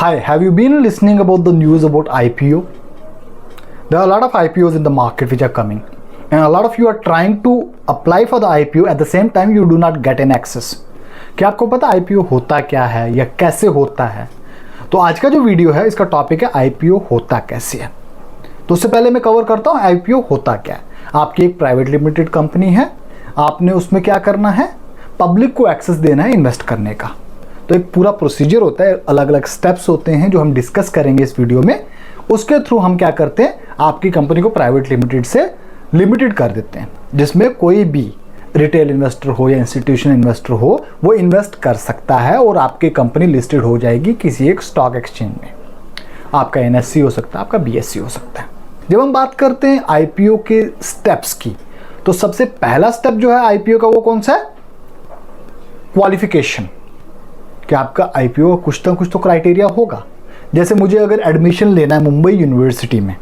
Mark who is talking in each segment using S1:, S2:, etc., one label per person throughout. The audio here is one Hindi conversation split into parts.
S1: Hi, have you been listening about the news about IPO? There are a lot of IPOs in the market which are coming, and a lot of you are trying to apply for the IPO. At the same time, you do not get an access. क्या आपको पता IPO होता क्या है या कैसे होता है? तो आज का जो वीडियो है इसका टॉपिक है IPO होता कैसे है। तो उससे पहले मैं कवर करता हूँ IPO होता क्या है। आपकी एक प्राइवेट लिमिटेड कंपनी है, आपने उसमें क्या करना है, पब्लिक को एक्सेस देना है इन्वेस्ट करने का। तो एक पूरा प्रोसीजर होता है, अलग अलग स्टेप्स होते हैं जो हम डिस्कस करेंगे इस वीडियो में। उसके थ्रू हम क्या करते हैं, आपकी कंपनी को प्राइवेट लिमिटेड से लिमिटेड कर देते हैं, जिसमें कोई भी रिटेल इन्वेस्टर हो या इंस्टीट्यूशन इन्वेस्टर हो वो इन्वेस्ट कर सकता है और आपकी कंपनी लिस्टेड हो जाएगी किसी एक स्टॉक एक्सचेंज में। आपका NSE हो सकता है, आपका BSE हो सकता है। जब हम बात करते हैं IPO के स्टेप्स की, तो सबसे पहला स्टेप जो है IPO का वो कौन सा है, क्वालिफिकेशन। कि आपका IPO का कुछ तो क्राइटेरिया होगा। जैसे मुझे अगर एडमिशन लेना है मुंबई यूनिवर्सिटी में,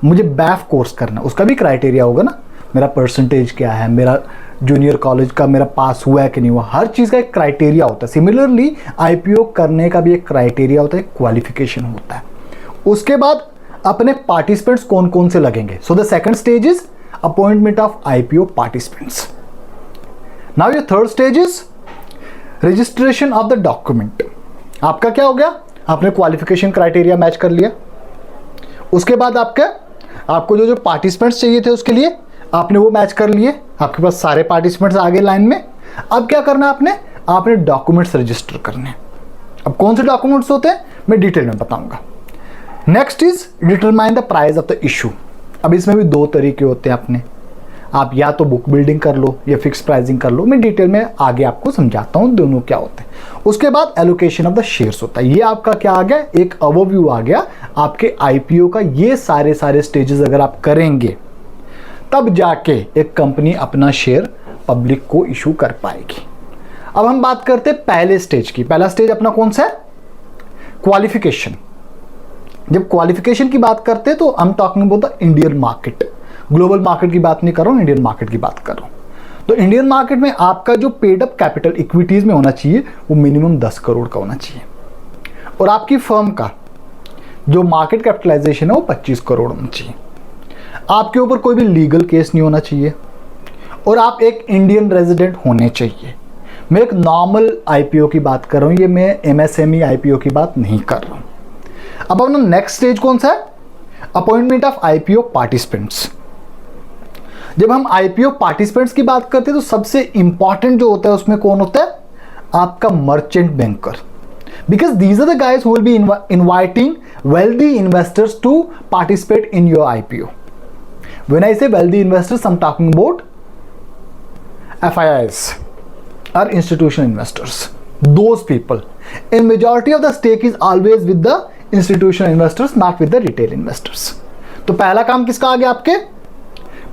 S1: मुझे BAF कोर्स करना है, उसका भी क्राइटेरिया होगा ना, मेरा परसेंटेज क्या है, मेरा जूनियर कॉलेज का मेरा पास हुआ है कि नहीं हुआ, हर चीज़ का एक क्राइटेरिया होता है। सिमिलरली IPO करने का भी एक क्राइटेरिया होता है, क्वालिफिकेशन होता है। उसके बाद अपने पार्टिसिपेंट्स कौन कौन से लगेंगे। So the second stage is appointment of IPO participants. Now your third stage is registration of the document. आपका क्या हो गया, आपने क्वालिफिकेशन क्राइटेरिया मैच कर लिया। उसके बाद आपको जो पार्टिसिपेंट्स चाहिए थे उसके लिए आपने वो मैच कर लिए, आपके पास सारे पार्टिसिपेंट्स आगे लाइन में। अब क्या करना है, आपने डॉक्यूमेंट्स रजिस्टर करने। अब कौन से डॉक्यूमेंट्स होते हैं मैं डिटेल में बताऊंगा। Next is determine the price of the issue. अब इसमें भी दो तरीके होते हैं अपने, आप या तो बुक बिल्डिंग कर लो या फिक्स प्राइसिंग कर लो। मैं डिटेल में आगे आपको समझाता हूँ दोनों क्या होते हैं। उसके बाद एलोकेशन ऑफ द शेयर्स होता है। ये आपका क्या आ गया, एक ओवरव्यू आ गया आपके IPO का। ये सारे स्टेजेस अगर आप करेंगे तब जाके एक कंपनी अपना शेयर पब्लिक को इशू कर पाएगी। अब हम बात करते हैं पहले स्टेज की। पहला स्टेज अपना कौन सा है, क्वालिफिकेशन। जब क्वालिफिकेशन की बात करते हैं तो हम talking about the Indian market. Global market की बात नहीं कर रहा हूं, इंडियन मार्केट की बात कर रहा हूं। तो इंडियन मार्केट में आपका जो पेड अप कैपिटल इक्विटीज में होना चाहिए वो मिनिमम 10 करोड़ का होना चाहिए, और आपकी फर्म का जो मार्केट कैपिटलाइजेशन है वो 25 करोड़ होना चाहिए। आपके ऊपर कोई भी लीगल केस नहीं होना चाहिए, और आप एक इंडियन रेजिडेंट होने चाहिए। मैं एक नॉर्मल IPO की बात कर रहा हूं, ये मैं MSME IPO की बात नहीं कर रहा हूं। अब अपना नेक्स्ट स्टेज कौन सा है, अपॉइंटमेंट ऑफ IPO पार्टिसिपेंट्स। जब हम IPO पार्टिसिपेंट्स की बात करते हैं तो सबसे इंपॉर्टेंट जो होता है उसमें कौन होता है, आपका merchant banker. Because these are the guys who will be inviting wealthy investors to participate in your IPO. When I say wealthy investors, I'm talking about FIIs or institutional investors. Those people. In majority of the stake is always with the institutional investors, not with the retail investors. तो पहला काम किसका आ गया, आपके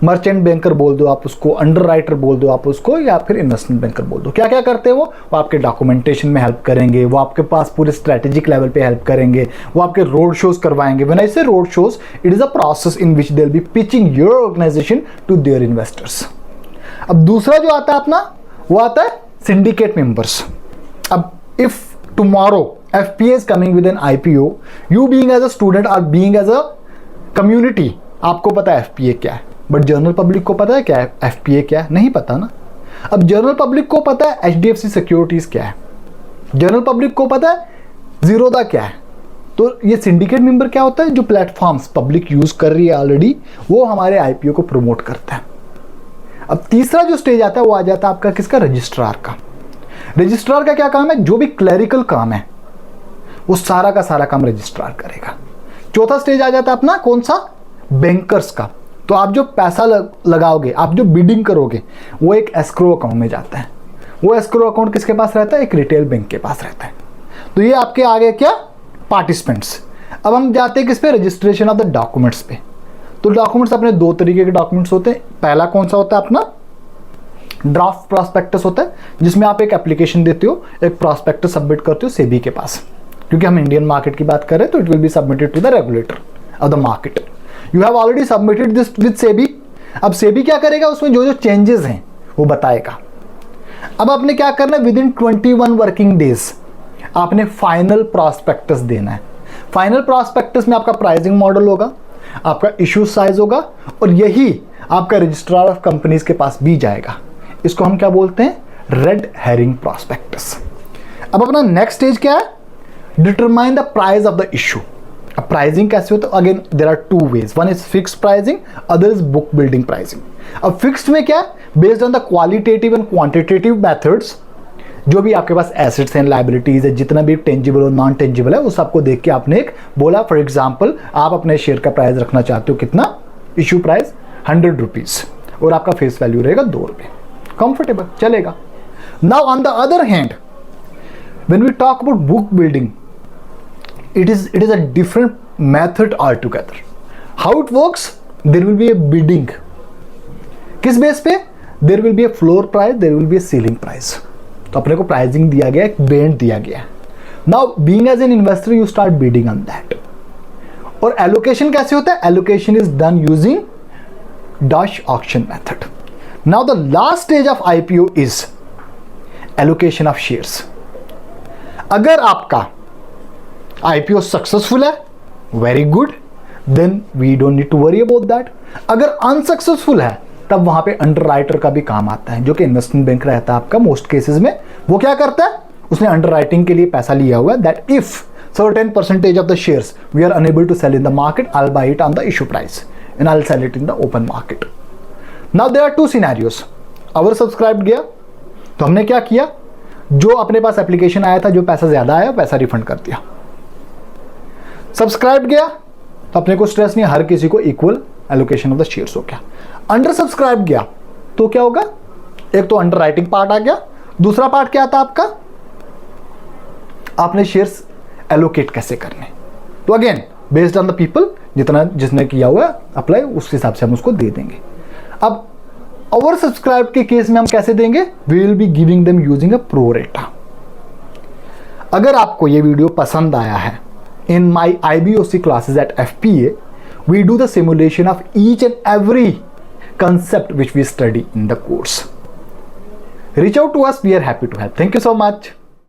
S1: मर्चेंट बैंकर बोल दो आप उसको, अंडर राइटर बोल दो आप उसको, या फिर इन्वेस्टमेंट बैंकर बोल दो। क्या क्या करते हैं वो आपके डॉक्यूमेंटेशन में हेल्प करेंगे, वो आपके पास पूरे स्ट्रेटेजिक लेवल पे हेल्प करेंगे, वो आपके रोड शोज करवाएंगे। When I say road shows, it is a process in which they will be pitching your organisation to their investors. अब दूसरा जो आता है अपना, वो आता है सिंडिकेट मेंबर्स। अब if tomorrow FPA is coming with an IPO, you being as a student or being as a community, आपको पता है FPA क्या है, बट जनरल पब्लिक को पता है क्या है FPA क्या है, नहीं पता ना। अब जनरल पब्लिक को पता है HDFC सिक्योरिटीज क्या है, जनरल पब्लिक को पता है जीरोदा क्या है। तो ये सिंडिकेट मेंबर क्या होता है, जो प्लेटफॉर्म्स पब्लिक यूज कर रही है ऑलरेडी, वो हमारे IPO को प्रमोट करता है। अब तीसरा जो स्टेज आता है वो आ जाता है आपका किसका, रजिस्ट्रार का। रजिस्ट्रार का क्या काम है, जो भी क्लरिकल काम है वो सारा का सारा काम रजिस्ट्रार करेगा। चौथा स्टेज आ जाता है अपना कौन सा, बैंकर्स का। तो आप जो पैसा लगाओगे, आप जो बिडिंग करोगे, वो एक एस्क्रो अकाउंट में जाता है। वो एस्क्रो अकाउंट किसके पास रहता है, एक रिटेल बैंक के पास रहता है। तो ये आपके आगे क्या, पार्टिसिपेंट्स। अब हम जाते हैं किस पे, रजिस्ट्रेशन ऑफ द डॉक्यूमेंट्स पे। तो डॉक्यूमेंट्स अपने दो तरीके के डॉक्यूमेंट्स होते हैं। पहला कौन सा होता है अपना, ड्राफ्ट प्रॉस्पेक्टस होता है, जिसमें आप एक एप्लीकेशन देते हो, एक प्रॉस्पेक्टस सबमिट करते हो सेबी के पास। क्योंकि हम इंडियन मार्केट की बात कर रहे हैं तो it will be submitted to the regulator of the market. You have already submitted this with SEBI. अब सेबी क्या करेगा, उसमें जो जो चेंजेस हैं वो बताएगा। अब आपने क्या करना है, विद इन 21 वर्किंग डेज आपने फाइनल प्रॉस्पेक्टस देना है। फाइनल प्रॉस्पेक्टस में आपका प्राइसिंग मॉडल होगा, आपका इशू साइज होगा, और यही आपका रजिस्ट्रार ऑफ कंपनीज के पास भी जाएगा। इसको हम क्या बोलते हैं? Red herring prospectus. अब अपना नेक्स्ट स्टेज क्या है? Determine the price of the issue. अब प्राइसिंग कैसे होता है? Again there are two ways, one is fixed pricing, other is book building pricing. अब फिक्स्ड में क्या है? Based on the qualitative and quantitative methods, जो भी आपके पास एसेट्स हैं, लायबिलिटीज है, जितना भी टेंजिबल और नॉन टेंजिबल है, उस सबको देख के आपने एक बोला। फॉर एग्जाम्पल, आप अपने शेयर का प्राइस रखना चाहते हो कितना? इशू प्राइस 100 रुपीज, और आपका फेस वैल्यू रहेगा 2 रुपये। कंफर्टेबल, चलेगा। Now on the other hand, when we talk about book building, it is a different method altogether. How it works? There will be a bidding. किस बेस पे? There will be a floor price, there will be a ceiling price. तो अपने को प्राइसिंग दिया गया, एक बैंड दिया गया है। Now being as an investor, you start bidding on that. और एलोकेशन कैसे होता है? Allocation is done using Dutch auction method. Now the last stage of IPO is allocation of shares. अगर आपका IPO सक्सेसफुल है, very good, then we don't need to worry about that. अगर अनसक्सेसफुल है, तब वहां पे अंडरराइटर का भी काम आता है, जो कि इन्वेस्टमेंट बैंक रहता है आपका मोस्ट केसेस में। वो क्या करता है? उसने अंडरराइटिंग के लिए पैसा लिया हुआ है, that if certain percentage of the shares we are unable to sell in the market, I'll buy it on the issue price and I'll sell it in the open market. Now there are two scenarios. Our subscribed गया, तो हमने क्या किया? जो अपने पास एप्लीकेशन आया था, जो पैसा ज्यादा आया, पैसा रिफंड कर दिया। सब्सक्राइब गया, तो अपने को स्ट्रेस नहीं, हर किसी को equal allocation of the shares हो गया। अंडर सब्सक्राइब गया तो क्या होगा? एक तो अंडर राइटिंग पार्ट आ गया, दूसरा पार्ट क्या आता आपका? आपने शेयर्स एलोकेट कैसे करने। तो again based on the people, जितना जिसने किया हुआ अप्लाई, उस हिसाब से हम उसको दे देंगे। अब ओवर सब्सक्राइब के केस में हम कैसे देंगे? We will be giving them using a pro rata. अगर आपको ये वीडियो पसंद आया है, in my IBOC classes at FPA, we do the simulation of each and every concept which we study in the course. Reach out to us, we are happy to help. Thank you so much.